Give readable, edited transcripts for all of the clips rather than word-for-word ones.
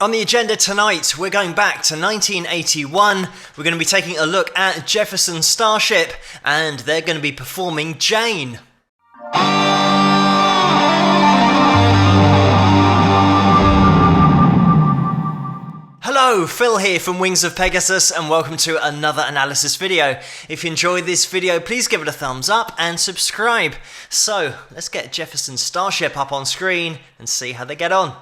On the agenda tonight, we're going back to 1981. We're going to be taking a look at Jefferson Starship, and they're going to be performing Jane. Hello, Phil here from Wings of Pegasus, and welcome to another analysis video. If you enjoyed this video, please give it a thumbs up and subscribe. So, let's get Jefferson Starship up on screen and see how they get on.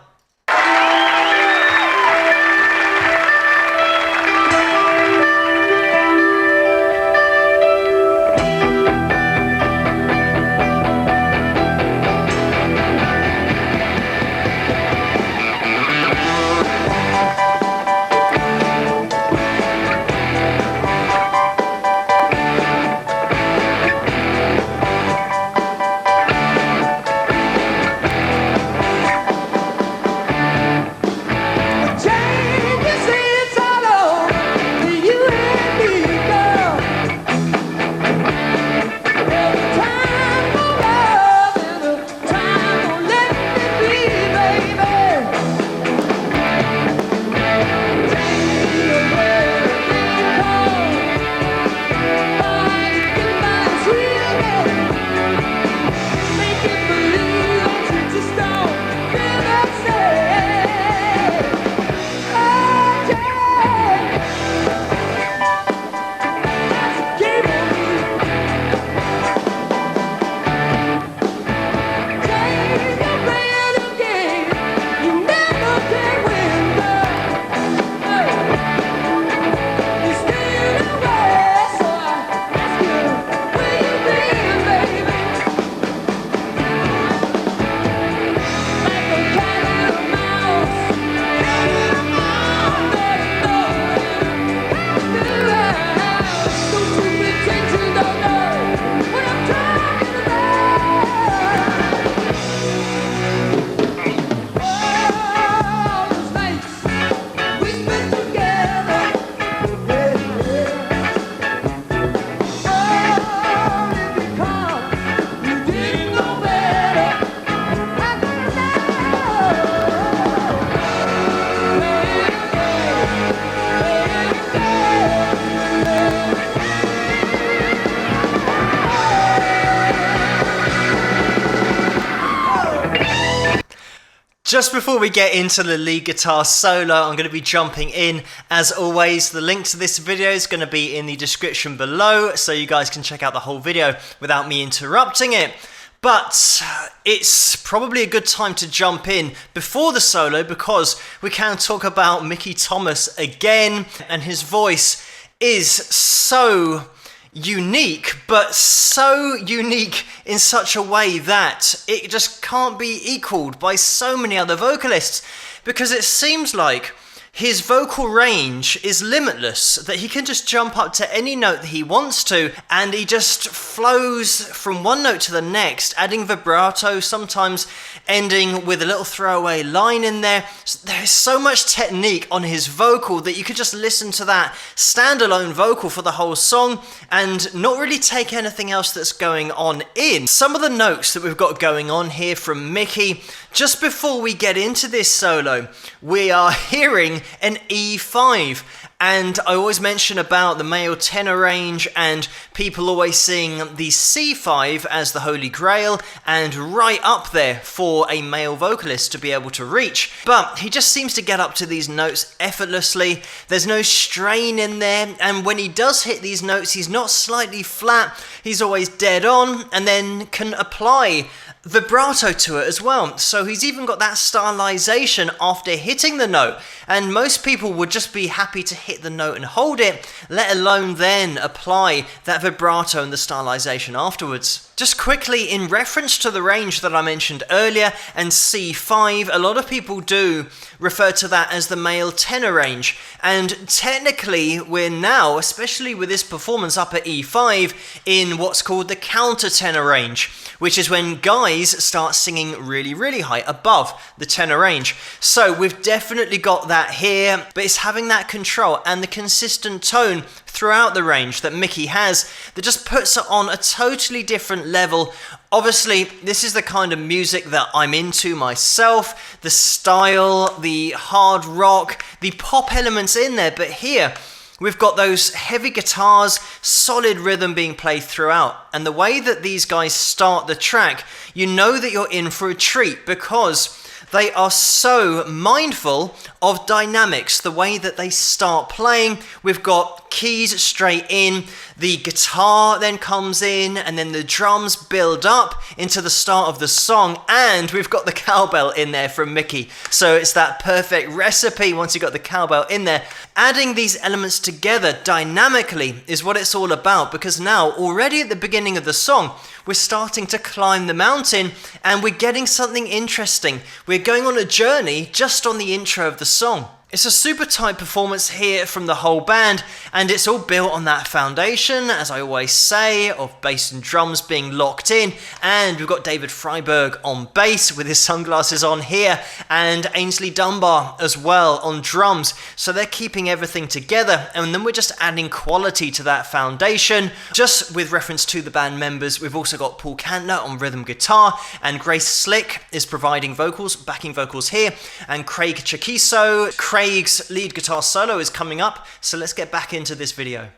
Just before we get into the lead guitar solo, I'm going to be jumping in. As always, the link to this video is going to be in the description below, so you guys can check out the whole video without me interrupting it. But it's probably a good time to jump in before the solo, because we can talk about Mickey Thomas again, and his voice is so unique, but so unique in such a way that it just can't be equaled by so many other vocalists, because it seems like his vocal range is limitless, that he can just jump up to any note that he wants to, and he just flows from one note to the next, adding vibrato, sometimes ending with a little throwaway line in there. There's so much technique on his vocal that you could just listen to that standalone vocal for the whole song and not really take anything else that's going on in. Some of the notes that we've got going on here from Mickey, just before we get into this solo, we are hearing an E5, and I always mention about the male tenor range and people always seeing the C5 as the holy grail and right up there for a male vocalist to be able to reach, but he just seems to get up to these notes effortlessly. There's no strain in there, and when he does hit these notes, he's not slightly flat, he's always dead on, and then can apply vibrato to it as well. So he's even got that stylization after hitting the note, and most people would just be happy to hit the note and hold it, let alone then apply that vibrato and the stylization afterwards. Just quickly, in reference to the range that I mentioned earlier and C5, a lot of people do refer to that as the male tenor range, and technically we're now, especially with this performance up at E5, in what's called the countertenor range, which is when guys guys start singing really, really high above the tenor range. So we've definitely got that here, but it's having that control and the consistent tone throughout the range that Mickey has that just puts it on a totally different level. Obviously, this is the kind of music that I'm into myself, the style, the hard rock, the pop elements in there, but here we've got those heavy guitars, solid rhythm being played throughout. And the way that these guys start the track, you know that you're in for a treat because they are so mindful of dynamics, the way that they start playing. We've got keys straight in, the guitar then comes in, and then the drums build up into the start of the song, and we've got the cowbell in there from Mickey. So it's that perfect recipe once you've got the cowbell in there. Adding these elements together dynamically is what it's all about, because now, already at the beginning of the song, we're starting to climb the mountain and we're getting something interesting. We're going on a journey just on the intro of the song. It's a super tight performance here from the whole band, and it's all built on that foundation, as I always say, of bass and drums being locked in, and we've got David Freiberg on bass with his sunglasses on here, and Ainsley Dunbar as well on drums, so they're keeping everything together, and then we're just adding quality to that foundation. Just with reference to the band members, we've also got Paul Kantner on rhythm guitar, and Grace Slick is providing vocals, backing vocals here, and Craig Chakiso. Craig's lead guitar solo is coming up, so let's get back into this video.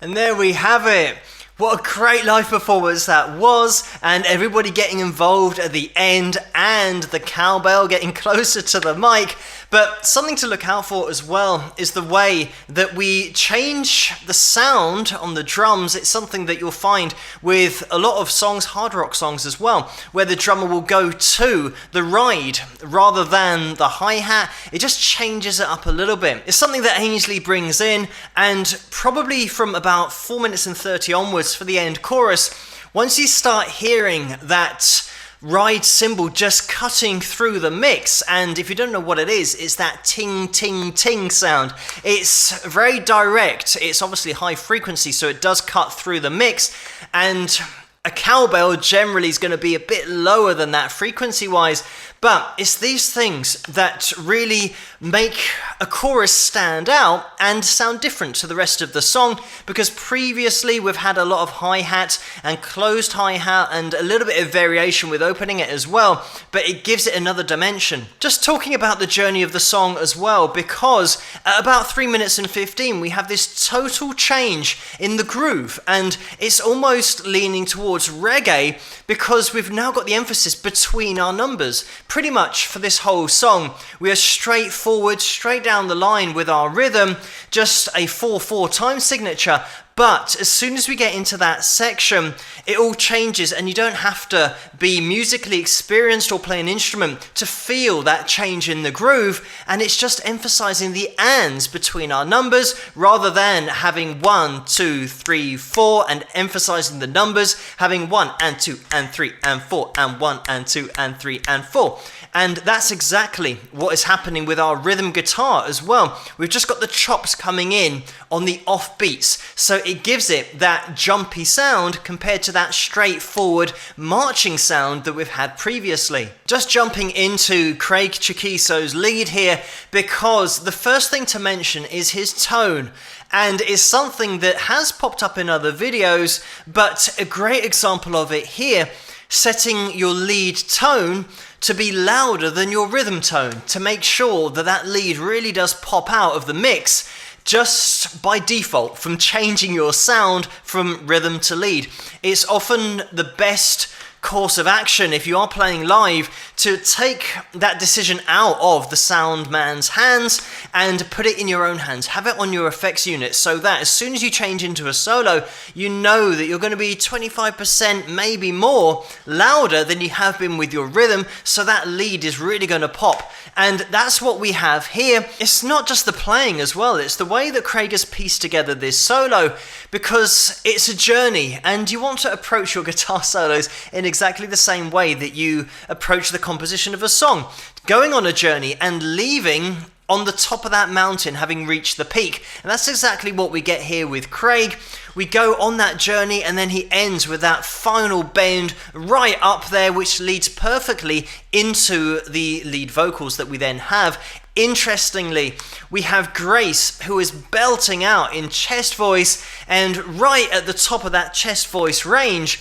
And there we have it. What a great live performance that was, and everybody getting involved at the end, and the cowbell getting closer to the mic. But something to look out for as well is the way that we change the sound on the drums. It's something that you'll find with a lot of songs, hard rock songs as well, where the drummer will go to the ride rather than the hi-hat. It just changes it up a little bit. It's something that Ainsley brings in, and probably from about 4 minutes and 30 onwards for the end chorus, once you start hearing that ride cymbal just cutting through the mix, and if you don't know what it is, it's that ting ting ting sound. It's very direct, it's obviously high frequency, so it does cut through the mix, and a cowbell generally is going to be a bit lower than that frequency wise, but it's these things that really make a chorus stand out and sound different to the rest of the song, because previously we've had a lot of hi-hat and closed hi-hat and a little bit of variation with opening it as well, but it gives it another dimension. Just talking about the journey of the song as well, because at about 3 minutes and 15 we have this total change in the groove, and it's almost leaning towards reggae because we've now got the emphasis between our numbers. Pretty much for this whole song we are straightforward, straight down the line with our rhythm, just a 4/4 time signature. But as soon as we get into that section, it all changes, and you don't have to be musically experienced or play an instrument to feel that change in the groove, and it's just emphasizing the ands between our numbers rather than having 1, 2, 3, 4 and emphasizing the numbers, having 1 and 2 and 3 and 4 and 1 and 2 and 3 and 4. And that's exactly what is happening with our rhythm guitar as well. We've just got the chops coming in on the off beats, so it gives it that jumpy sound compared to that straightforward marching sound that we've had previously. Just jumping into Craig Chiquiso's lead here, because the first thing to mention is his tone. And it's something that has popped up in other videos, but a great example of it here, setting your lead tone to be louder than your rhythm tone, to make sure that that lead really does pop out of the mix just by default from changing your sound from rhythm to lead. It's often the best course of action if you are playing live to take that decision out of the sound man's hands and put it in your own hands. Have it on your effects unit so that as soon as you change into a solo, you know that you're going to be 25%, maybe more, louder than you have been with your rhythm, so that lead is really going to pop. And that's what we have here. It's not just the playing as well, it's the way that Craig has pieced together this solo, because it's a journey and you want to approach your guitar solos in exactly the same way that you approach the composition of a song. Going on a journey and leaving on the top of that mountain, having reached the peak. And that's exactly what we get here with Craig. We go on that journey and then he ends with that final bend right up there, which leads perfectly into the lead vocals that we then have. Interestingly, we have Grace, who is belting out in chest voice and right at the top of that chest voice range.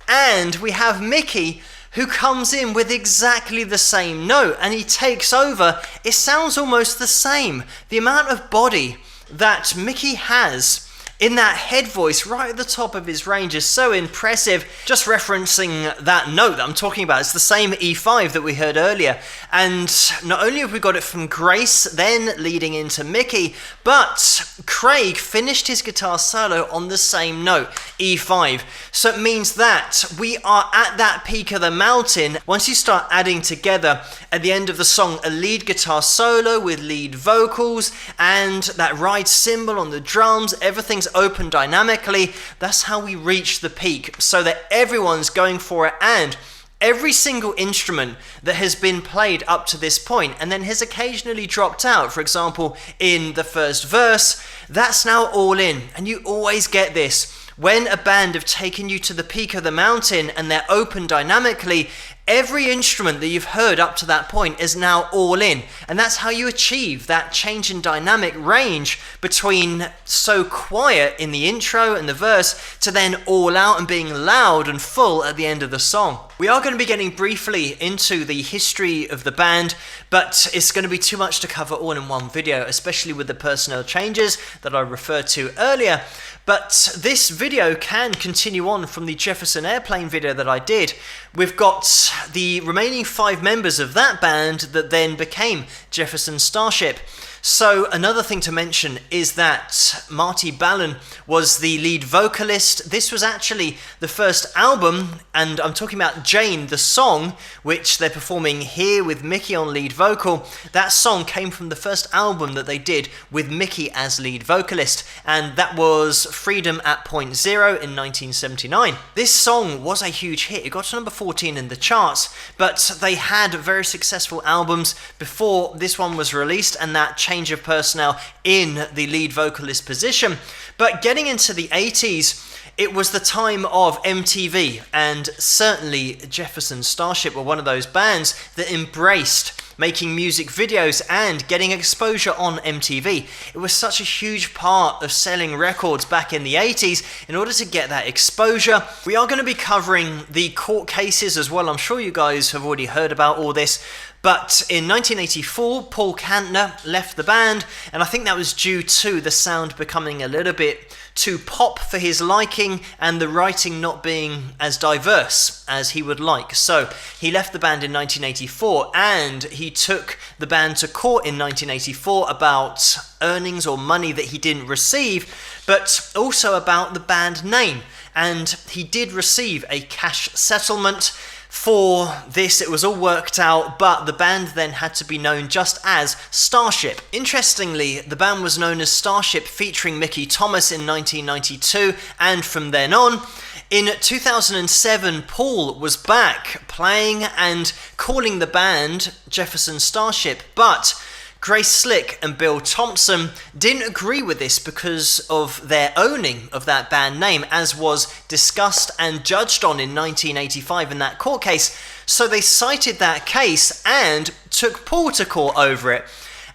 And we have Mickey, who comes in with exactly the same note, and he takes over. It sounds almost the same. The amount of body that Mickey has in that head voice right at the top of his range is so impressive. Just referencing that note that I'm talking about, it's the same E5 that we heard earlier. And not only have we got it from Grace, then leading into Mickey, but Craig finished his guitar solo on the same note, E5. So it means that we are at that peak of the mountain. Once you start adding together at the end of the song a lead guitar solo with lead vocals and that ride cymbal on the drums, everything's open dynamically. That's how we reach the peak, so that everyone's going for it, and every single instrument that has been played up to this point and then has occasionally dropped out, for example in the first verse, that's now all in. And you always get this when a band have taken you to the peak of the mountain and they're open dynamically. Every instrument that you've heard up to that point is now all in, and that's how you achieve that change in dynamic range between so quiet in the intro and the verse to then all out and being loud and full at the end of the song. We are going to be getting briefly into the history of the band, but it's going to be too much to cover all in one video, especially with the personnel changes that I referred to earlier. But this video can continue on from the Jefferson Airplane video that I did. We've got the remaining 5 members of that band that then became Jefferson Starship. So another thing to mention is that Marty Balin was the lead vocalist. This was actually the first album, and I'm talking about Jane, the song, which they're performing here with Mickey on lead vocal. That song came from the first album that they did with Mickey as lead vocalist, and that was Freedom at Point Zero in 1979. This song was a huge hit. It got to number 14 in the charts, but they had very successful albums before this one was released, and that changed change of personnel in the lead vocalist position. But getting into the 80s, it was the time of MTV, and certainly Jefferson Starship were one of those bands that embraced making music videos and getting exposure on MTV. It was such a huge part of selling records back in the 80s in order to get that exposure. We are going to be covering the court cases as well. I'm sure you guys have already heard about all this. But in 1984, Paul Kantner left the band, and I think that was due to the sound becoming a little bit too pop for his liking and the writing not being as diverse as he would like. So he left the band in 1984, and he took the band to court in 1984 about earnings or money that he didn't receive, but also about the band name. And he did receive a cash settlement for this. It was all worked out, but the band then had to be known just as Starship. Interestingly, the band was known as Starship featuring Mickey Thomas in 1992, and from then on. In 2007, Paul was back playing and calling the band Jefferson Starship, but Grace Slick and Bill Thompson didn't agree with this because of their owning of that band name, as was discussed and judged on in 1985 in that court case. So they cited that case and took Paul to court over it.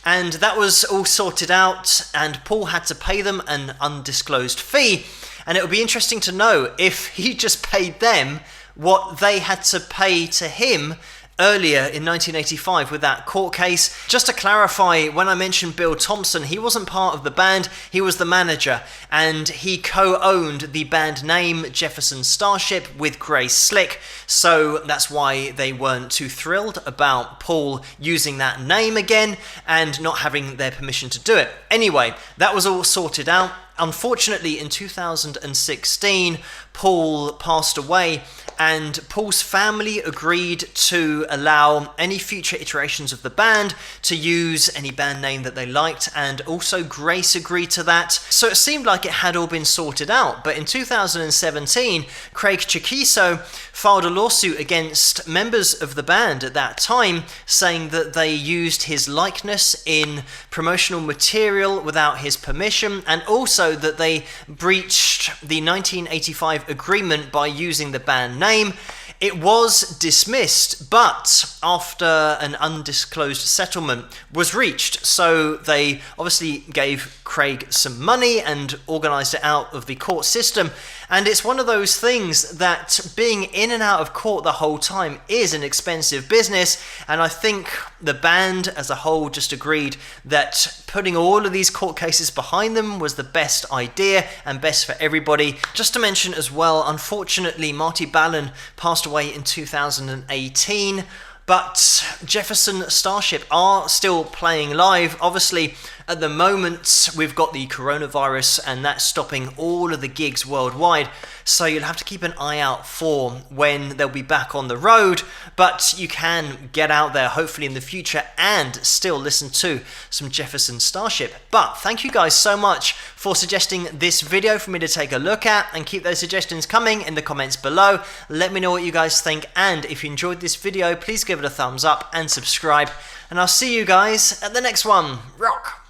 And that was all sorted out, and Paul had to pay them an undisclosed fee. And it would be interesting to know if he just paid them what they had to pay to him earlier in 1985 with that court case. Just to clarify, when I mentioned Bill Thompson, he wasn't part of the band, he was the manager, and he co-owned the band name Jefferson Starship with Grace Slick, so that's why they weren't too thrilled about Paul using that name again and not having their permission to do it. Anyway, that was all sorted out. Unfortunately, in 2016, Paul passed away, and Paul's family agreed to allow any future iterations of the band to use any band name that they liked, and also Grace agreed to that. So it seemed like it had all been sorted out, but in 2017, Craig Chiquiso filed a lawsuit against members of the band at that time, saying that they used his likeness in promotional material without his permission, and also that they breached the 1985 agreement by using the band name. It was dismissed, but after an undisclosed settlement was reached, so they obviously gave Craig some money and organised it out of the court system. And it's one of those things that being in and out of court the whole time is an expensive business, and I think the band as a whole just agreed that putting all of these court cases behind them was the best idea and best for everybody. Just to mention as well, unfortunately, Marty Balin passed away in 2018, but Jefferson Starship are still playing live. Obviously, at the moment, we've got the coronavirus, and that's stopping all of the gigs worldwide. So you'll have to keep an eye out for when they'll be back on the road. But you can get out there, hopefully in the future, and still listen to some Jefferson Starship. But thank you guys so much for suggesting this video for me to take a look at, and keep those suggestions coming in the comments below. Let me know what you guys think, and if you enjoyed this video, please give it a thumbs up and subscribe. And I'll see you guys at the next one. Rock!